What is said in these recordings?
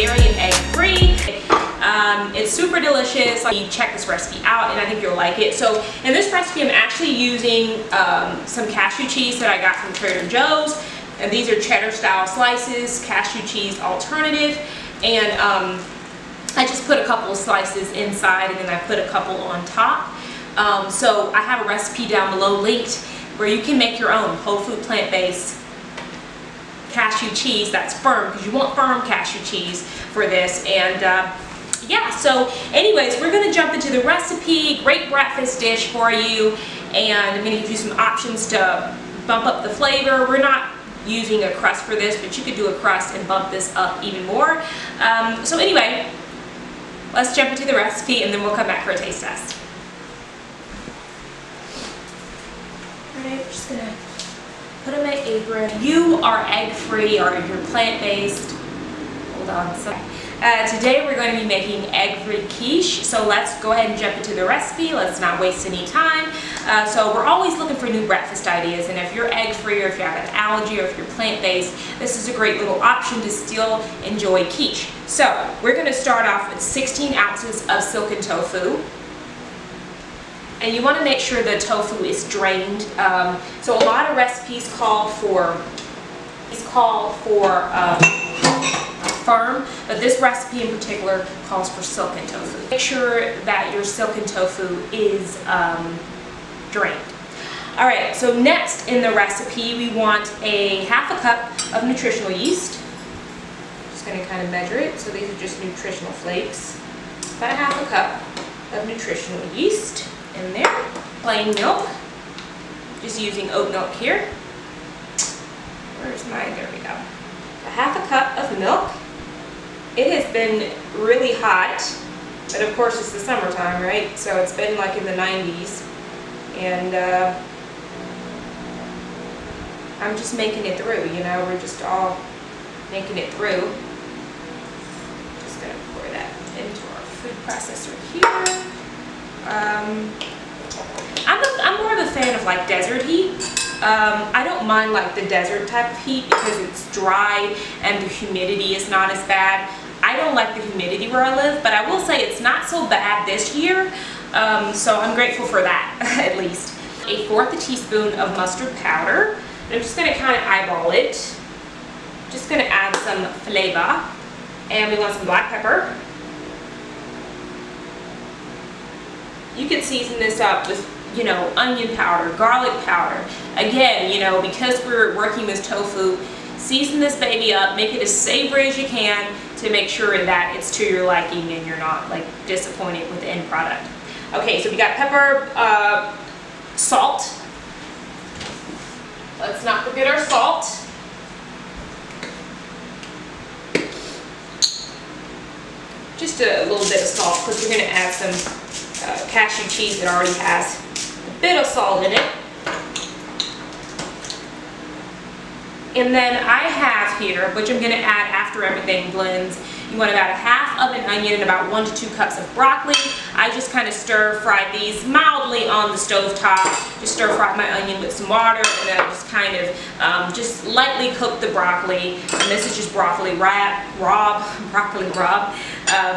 vegetarian, egg-free. It's super delicious. Check this recipe out and I think you'll like it. So in this recipe I'm actually using some cashew cheese that I got from Trader Joe's. And these are cheddar style slices, cashew cheese alternative. And I just put a couple of slices inside and then I put a couple on top. So I have a recipe down below linked where you can make your own whole food plant-based cashew cheese that's firm, because you want firm cashew cheese for this. And yeah, so anyways, we're going to jump into the recipe. Great breakfast dish for you, and I'm going to give you some options to bump up the flavor. We're not using a crust for this, but you could do a crust and bump this up even more. So anyway, let's jump into the recipe and then we'll come back for a taste test. Alright, we're just going to put in my apron. You are egg-free or you're plant-based. Hold on. So, today we're going to be making egg-free quiche. So let's go ahead and jump into the recipe. Let's not waste any time. So we're always looking for new breakfast ideas, and if you're egg-free or if you have an allergy or if you're plant-based, this is a great little option to still enjoy quiche. So we're going to start off with 16 ounces of silken tofu. And you want to make sure the tofu is drained. So a lot of recipes call for firm, but this recipe in particular calls for silken tofu. Make sure that your silken tofu is drained. Alright, so next in the recipe we want a half a cup of nutritional yeast. Just going to kind of measure it. So these are just nutritional flakes. About a half a cup of nutritional yeast in there. Plain milk. Just using oat milk here. Where's mine? There we go. A half a cup of milk. It has been really hot, but of course it's the summertime, right? So it's been like in the 90s, and I'm just making it through, you know, we're just all making it through. Just gonna pour that into our food processor here. I'm more of a fan of like desert heat. I don't mind like the desert type of heat because it's dry and the humidity is not as bad. I don't like the humidity where I live, but I will say it's not so bad this year, so I'm grateful for that at least. 1/4 teaspoon of mustard powder. I'm just going to kind of eyeball it. Just going to add some flavor, and we want some black pepper. You can season this up with, you know, onion powder, garlic powder. Again, you know, because we're working with tofu, season this baby up, make it as savory as you can to make sure that it's to your liking and you're not like disappointed with the end product. Okay, so we got pepper, salt. Let's not forget our salt. Just a little bit of salt because we're going to add some cashew cheese that already has a bit of salt in it. And then I have here, which I'm going to add after everything blends, you want about a half of an onion and about 1 to 2 cups of broccoli. I just kind of stir fry these mildly on the stove top. Just stir fry my onion with some water, and then I just kind of just lightly cook the broccoli. And this is just broccoli raw,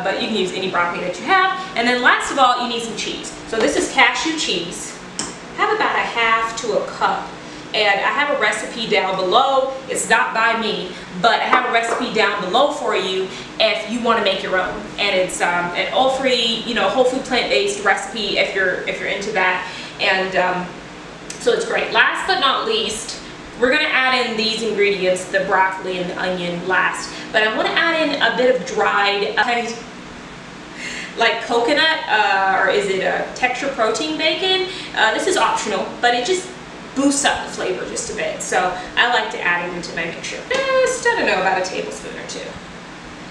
but you can use any broccoli that you have. And then last of all, you need some cheese. So this is cashew cheese. I have about a half to a cup. And I have a recipe down below. It's not by me, but I have a recipe down below for you if you want to make your own. And it's an all-free, you know, whole food plant-based recipe if you're into that. And so it's great. Last but not least, we're going to add in these ingredients, the broccoli and the onion last. But I want to add in a bit of dried, like coconut, or is it a texture protein bacon? This is optional, but it just boosts up the flavor just a bit. So I like to add it into my mixture. Just, I don't know, about a tablespoon or 2.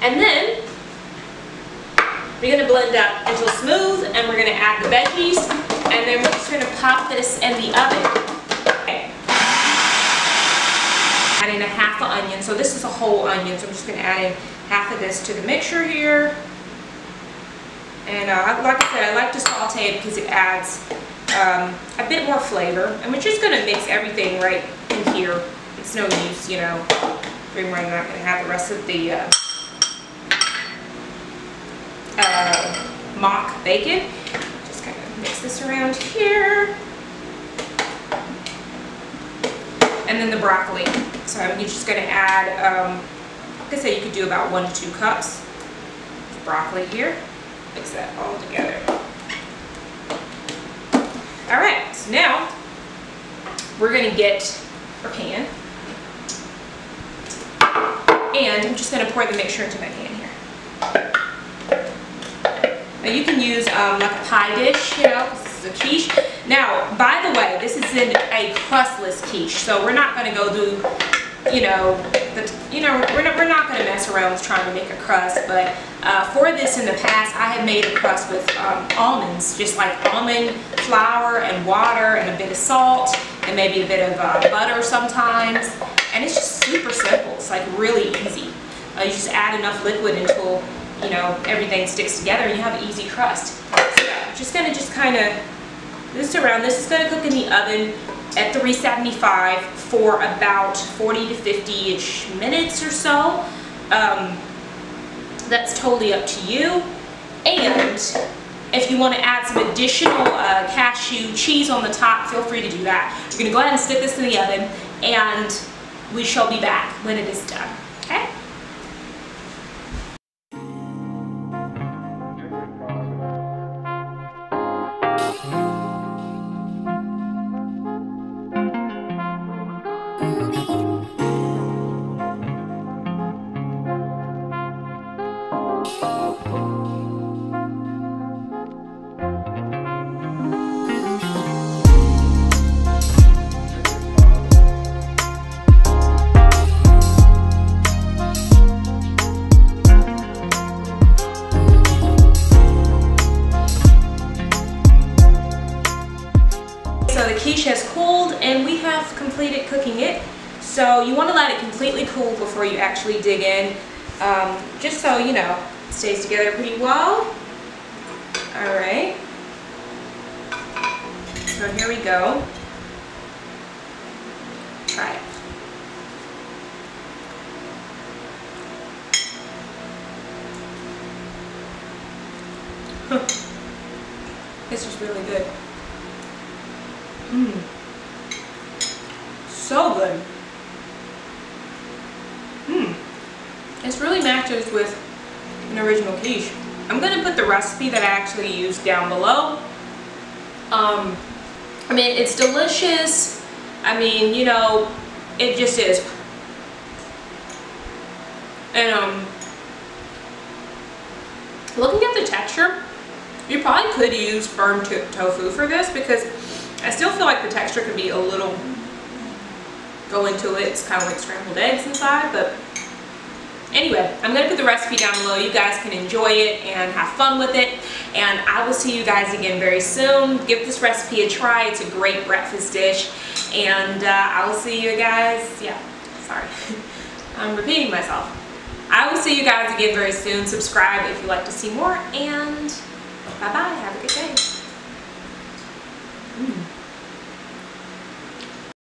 And then we're going to blend up until smooth, and we're going to add the veggies, and then we're just going to pop this in the oven. Okay. Add in a half an onion. So this is a whole onion, so I'm just going to add in half of this to the mixture here. And like I said, I like to saute it because it adds a bit more flavor. And we're just going to mix everything right in here. It's no use, you know, we're not going to have the rest of the mock bacon. Just kind of mix this around here. And then the broccoli. So I'm just going to add, like I said, you could do about 1 to 2 cups of broccoli here. Mix that all together. All right, so now we're going to get our pan. And I'm just going to pour the mixture into my pan here. Now you can use like a pie dish, you know, this is a quiche. Now, by the way, this is in a crustless quiche, so we're not going to go do, you know, we're not going to mess around with trying to make a crust. But for this in the past, I have made a crust with almonds, just like almond flour and water and a bit of salt and maybe a bit of butter sometimes. And it's just super simple. It's like really easy. You just add enough liquid until, you know, everything sticks together and you have an easy crust. So I'm just going to kind of this around. This is going to cook in the oven at 375 for about 40 to 50-ish minutes or so. That's totally up to you. And if you want to add some additional cashew cheese on the top, feel free to do that. We're going to go ahead and stick this in the oven, and we shall be back when it is done. Okay? So the quiche has cooled and we have completed cooking it. So you want to let it completely cool before you actually dig in, just so you know it stays together pretty well. Alright, so here we go. Try it. It's just really good. So good. This really matches with an original quiche. I'm going to put the recipe that I actually used down below. I mean, it's delicious. I mean, you know, it just is. And looking at the texture, you probably could use firm tofu for this, because I still feel like the texture could be a little, go into it, it's kind of like scrambled eggs inside. But anyway, I'm going to put the recipe down below. You guys can enjoy it and have fun with it. And I will see you guys again very soon. Give this recipe a try. It's a great breakfast dish. And I will see you guys, yeah, sorry, I'm repeating myself. I will see you guys again very soon. Subscribe if you'd like to see more. And bye-bye. Have a good day.